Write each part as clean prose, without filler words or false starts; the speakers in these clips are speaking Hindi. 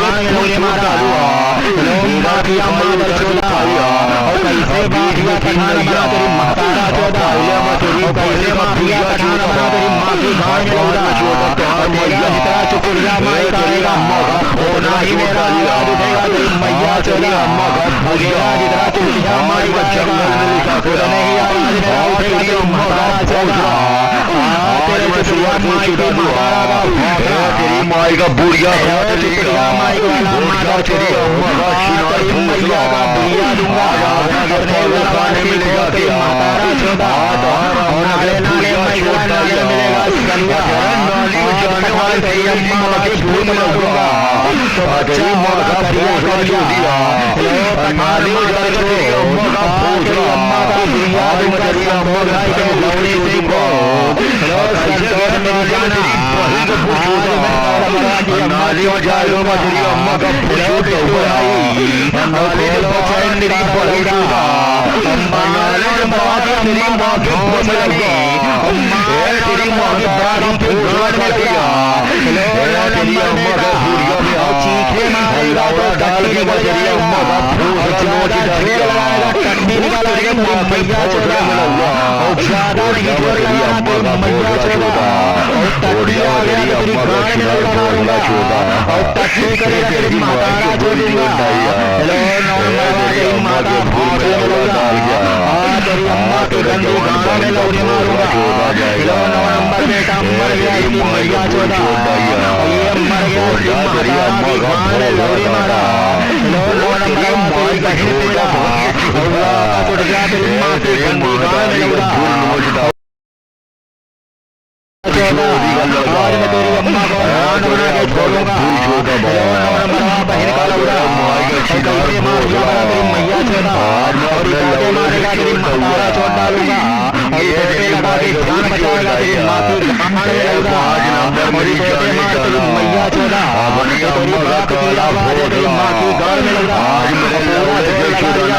गान में लौड़े मारा माफिया मादर चोदा और कैसे माफिया कठाना बना तेरी महतारा चोदा और कैसे माफिया कठाना बना तेरी माफी गान में लौड़ा और तेरा जितना चुकुरिया माई करेगा और ना ही मेरा आवाज उठेगा तेरी मैया चोदा और तेरा जितना चुकुरिया माई करेगा उतने ही आवाज मेरा उठेगा तेरी महतारा चोदा तेरे चुकुरिया माई की महतारा का भागना तेरी माई का बुढ़िया चुकुरिया माई वाला माता तेरी मैया का बुढ़िया दूंगा अपने दरबार मिलेगा तेरी महतारा चोदा और नाले नाले मैया नाले मिलेगा गंगा नाली में जाने वाले तेरी अम्मा के झूठ मारूंगा तो बच्चा मौका करिया कर दिया नाली में जाने तेरी अम्मा का तेरी अम्मा का बुढ़िया दूंगा तेरी अम्मा के लौड़े से को संतोष में जाना नाली में जाऊंगा तेरी अम्मा का झूठ नाली में बचाएं तेरी बलूगा नाली में बात तेरी मां के भोज लगी तेरी मां के बारी पे गाड़ में लगा तेरी अम्मा का बुढ़िया में आओ चीखे मारेगा तो डाल के तेरी अम्मा का भोज नोच लगाएगा टंडी निकाल के मैया चोदा और ज्यादा नहीं जोर लगाना तेरी मैया चोदा और टंडी आ गया तेरी गाड़ में लगाऊंगा और टट्टी करेगा तेरी महतारा चोदूंगा हेलो नौरंगा तेरी माता भाग लगा तेरी अम्मा के गंदी गाड़ में लौड़े मारूंगा हेलो नंबर बेटा मर गया इसकी मैया चोदा ये मर गया इसकी महतारा की गाड़ में लौड़े मारा हेलो नंबर तेरी बहन तेरा अल्लाह का टूट गया तेरी माँ की गंदी गाड़ में लौड़ा आज मैं तेरी अम्मा को रान बना के छोड़ूंगा बहन का लौड़ा कैसे मारूंगा तेरी मैया चोदा और इताके मारेगा तेरी महतारा चोट डालूंगा और इतने लगा के जान बचाएगा तेरी माँ की गाड़ में लौड़ा और इतने मार तेरी मैया चोदा तेरी बाप की आवाज है तेरी माँ की गाड़ में लौड़ा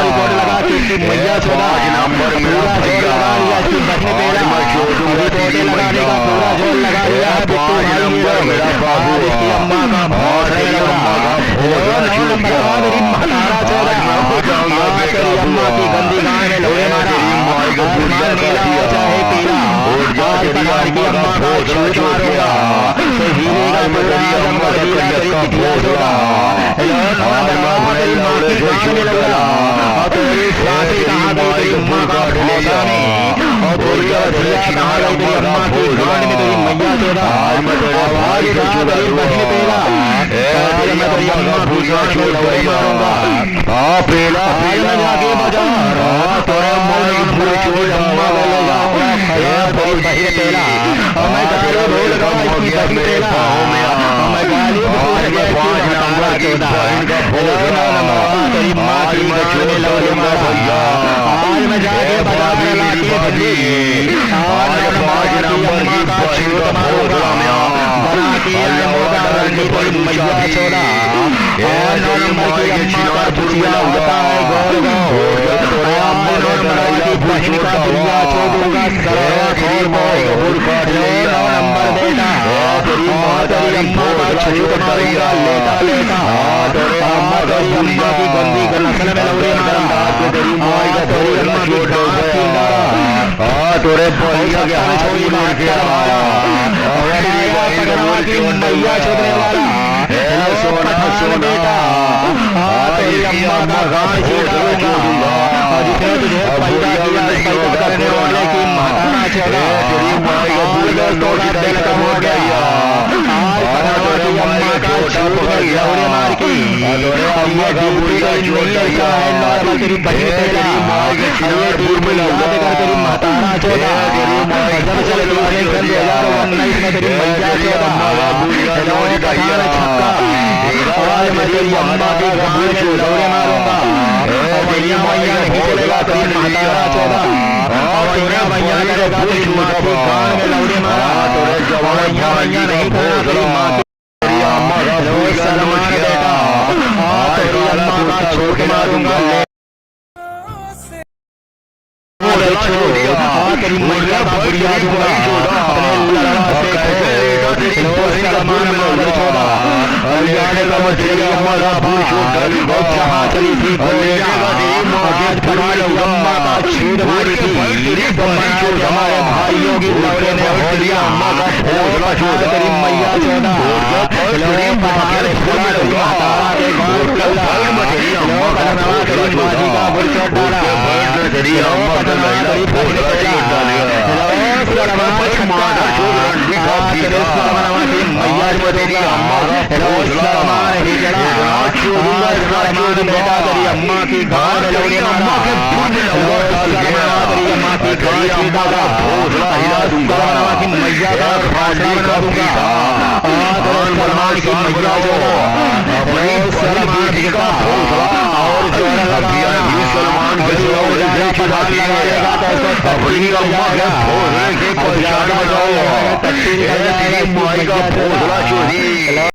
पूरा लगा के इसकी मैया चोदा पूरा जोर लगा लिया इसकी बहन तेरा और तोड़े लगाने का पूरा जोर लगा लिया है बिट्टू मेरा बाबू इसकी अम्मा का बहुत है तेरी महतारा चोदा तेरी अम्मा की गंदी गाड़ में लौड़े मारा चाहे पीला आज पगार की अम्मा का छूट मारूंगा तो हीरे का पूरा अम्मा हीरा तेरी पिटिया चोदा तेरी माँ की गाड़ में लौड़ा और तेरी फांसी कहाँ गई तेरी अम्मा का भोला में और तेरी अधरिया कहाँ गई तेरी अम्मा की गाड़ में तेरी मैया चोदा आवाज कहाँ तेरी बहन तेरा मैं तेरी अम्मा की गाड़ में लौड़े मारूंगा पेला पेला जाके बाजार तेरे मोहन पूरे चोर अम्मा को लगा तेरी बहन तेरा मैं गाली बोल रहा इसकी बहन तेरा मैं गाली बोल रहा चोदा तेरी माँ की गाड़ में लौड़े मारा आज मैं जाके बाजार में लाके भजी आज अम्मा का छूट मारूंगा बना के मोटा रंगी तेरी मैया चोदा और नंबर की अम्मा का बुढ़िया होता है गोल नंबर की बहन का बुढ़िया छोड़ूंगा नंबर बेटा तेरी माँ तेरी अम्मा का छूट मारूंगा लेटा लेटा अम्मा तेरी अम्मा की गंदी नस्ल में लौड़े मारा तेरी माँ का तेरी अम्मा की गांठ छीन डाला तोरे भैया के हाथ छोड़ी मार के मैया छोड़ने वाला सोना सोना बेटा तेरी अम्मा का गांठ छीन डालूंगा और जिसने तुझे पैदा किया पैदा करने वाले की महतारा चोदा तेरी माँ का बुढ़िया तोड़ा दिल का हो गया आज तेरी अम्मा का छूट गई लौड़े मार की ये ड्यूटी नहीं ऐसा है नॉर्मल तेरी बहन तेरा ये ड्यूटी याद कर तेरी महतारा चोदा जब चले 2019 में तेरी मैया चोदा पठान छक्का आज मैं तेरी अम्मा की गाड़ में लौड़े मारूंगा तेरी मैया नहीं चलेगा तेरी महतारा चोदा और तेरा मैया करेगा तेरी माँ की गाड़ में लौड़े मारा मैया मैया नहीं करना तेरी माँ तेरी अम्मा का सलमान बेटा तेरी अम्मा का छोड़ मारूंगा तेरी मैया का बुढ़िया दूंगा अपने लड़का से सलमान छोड़ा जाने का तेरी अम्मा का पूछ और जहाँ चली थी अम्मा का छेद मारी थी हमारे भाइयों की लौड़े ने तेरी अम्मा का हौसला छोड़ तेरी मैया चौदह अम्मा की मैया का